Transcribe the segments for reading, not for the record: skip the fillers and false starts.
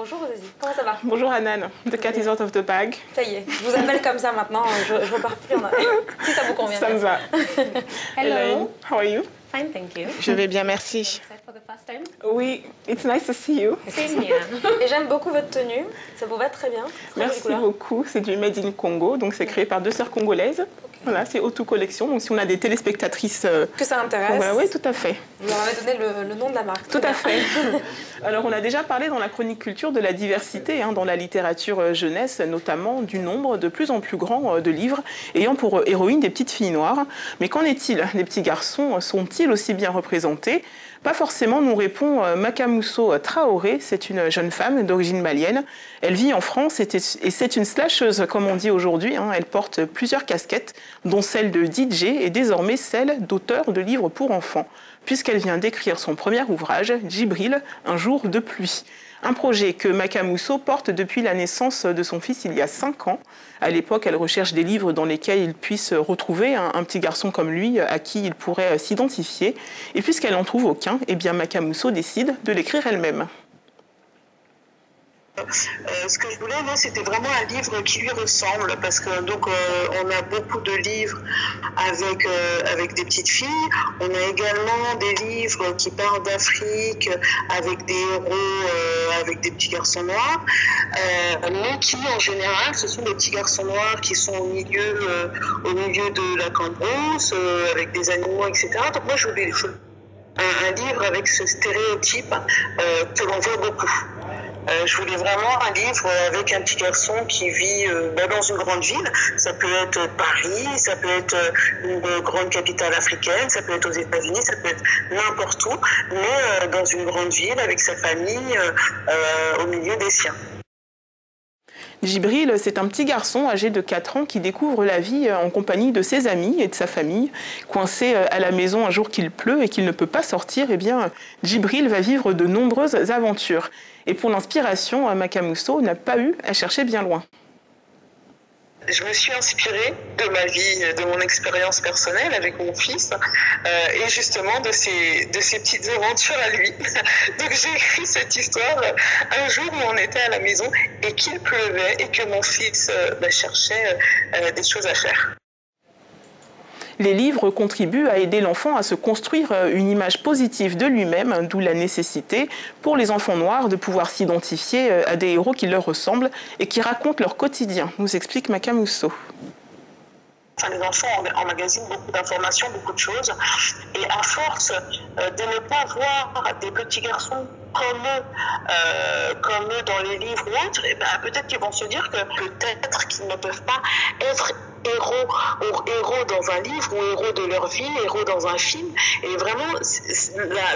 Bonjour Rosie, comment ça va? Bonjour Hanan, the cat is out of the bag. Ça y est, je vous appelle comme ça maintenant, je repars plus en arrière. Si ça vous convient. Ça me va. Hello. How are you? Fine, thank you. Je vais bien, merci. Excited for the first time? Oui, it's nice to see you. Same here. Et j'aime beaucoup votre tenue, ça vous va très bien. Merci beaucoup, c'est du Made in Congo, donc c'est créé par deux sœurs congolaises. Okay. Voilà, c'est Auto Collection, donc si on a des téléspectatrices... que ça intéresse. Voilà, oui, tout à fait. Vous leur avez donné le nom de la marque. Tout à fait. Alors, on a déjà parlé dans la chronique culture de la diversité dans la littérature jeunesse, notamment du nombre de plus en plus grand de livres ayant pour héroïne des petites filles noires. Mais qu'en est-il? Les petits garçons sont-ils aussi bien représentés? Pas forcément, nous répond Makamousso Traoré. C'est une jeune femme d'origine malienne. Elle vit en France et c'est une slasheuse, comme on dit aujourd'hui. Elle porte plusieurs casquettes, dont celle de DJ et désormais celle d'auteur de livres pour enfants, puisqu'elle vient d'écrire son premier ouvrage, Djibril, Un jour de pluie. Un projet que Makamousso porte depuis la naissance de son fils il y a 5 ans. À l'époque, elle recherche des livres dans lesquels il puisse retrouver un petit garçon comme lui à qui il pourrait s'identifier. Et puisqu'elle n'en trouve aucun, eh bien Makamousso décide de l'écrire elle-même. Ce que je voulais, moi, c'était vraiment un livre qui lui ressemble, parce que donc on a beaucoup de livres avec des petites filles. On a également des livres qui parlent d'Afrique avec des héros avec des petits garçons noirs, mais qui en général, ce sont des petits garçons noirs qui sont au milieu de la cambrousse, avec des animaux, etc. Donc moi, je voulais un livre avec ce stéréotype que l'on voit beaucoup. Je voulais vraiment un livre avec un petit garçon qui vit dans une grande ville. Ça peut être Paris, ça peut être une grande capitale africaine, ça peut être aux États-Unis, ça peut être n'importe où, mais dans une grande ville avec sa famille au milieu des siens. Djibril, c'est un petit garçon âgé de 4 ans qui découvre la vie en compagnie de ses amis et de sa famille. Coincé à la maison un jour qu'il pleut et qu'il ne peut pas sortir, eh bien, Djibril va vivre de nombreuses aventures. Et pour l'inspiration, Makamousso n'a pas eu à chercher bien loin. Je me suis inspirée de ma vie, de mon expérience personnelle avec mon fils et justement de ses petites aventures à lui. Donc j'ai écrit cette histoire un jour où on était à la maison et qu'il pleuvait et que mon fils cherchait des choses à faire. Les livres contribuent à aider l'enfant à se construire une image positive de lui-même, d'où la nécessité pour les enfants noirs de pouvoir s'identifier à des héros qui leur ressemblent et qui racontent leur quotidien, nous explique Makamousso. Les enfants emmagasinent beaucoup d'informations, beaucoup de choses, et à force de ne pas voir des petits garçons comme eux dans les livres ou autres, peut-être qu'ils vont se dire que peut-être qu'ils ne peuvent pas être héros dans un livre ou héros de leur vie, héros dans un film. Et vraiment,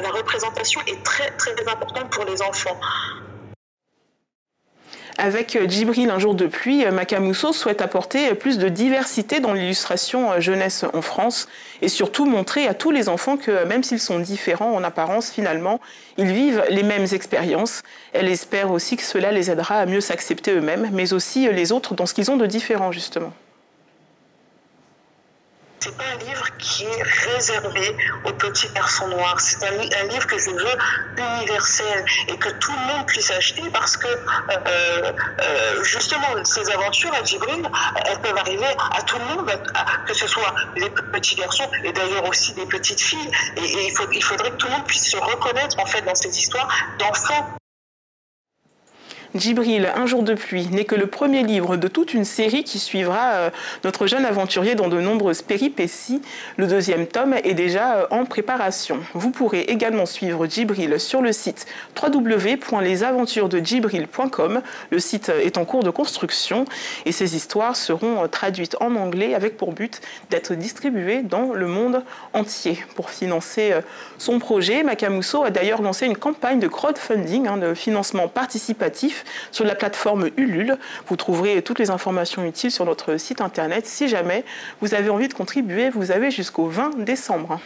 la représentation est très, très importante pour les enfants. Avec Djibril, Un jour de pluie, Makamousso souhaite apporter plus de diversité dans l'illustration jeunesse en France et surtout montrer à tous les enfants que même s'ils sont différents en apparence, finalement, ils vivent les mêmes expériences. Elle espère aussi que cela les aidera à mieux s'accepter eux-mêmes, mais aussi les autres dans ce qu'ils ont de différent, justement. C'est pas un livre qui est réservé aux petits garçons noirs. C'est un livre que je veux universel et que tout le monde puisse acheter parce que justement ces aventures à Djibril, elles peuvent arriver à tout le monde, que ce soit les petits garçons et d'ailleurs aussi des petites filles. Et il faudrait que tout le monde puisse se reconnaître en fait dans ces histoires d'enfants. Djibril, Un jour de pluie, n'est que le premier livre de toute une série qui suivra notre jeune aventurier dans de nombreuses péripéties. Le deuxième tome est déjà en préparation. Vous pourrez également suivre Djibril sur le site www.lesaventuresdedjibril.com. Le site est en cours de construction et ces histoires seront traduites en anglais avec pour but d'être distribuées dans le monde entier. Pour financer son projet, Makamousso a d'ailleurs lancé une campagne de crowdfunding, de financement participatif sur la plateforme Ulule. Vous trouverez toutes les informations utiles sur notre site internet. Si jamais vous avez envie de contribuer, vous avez jusqu'au 20 décembre.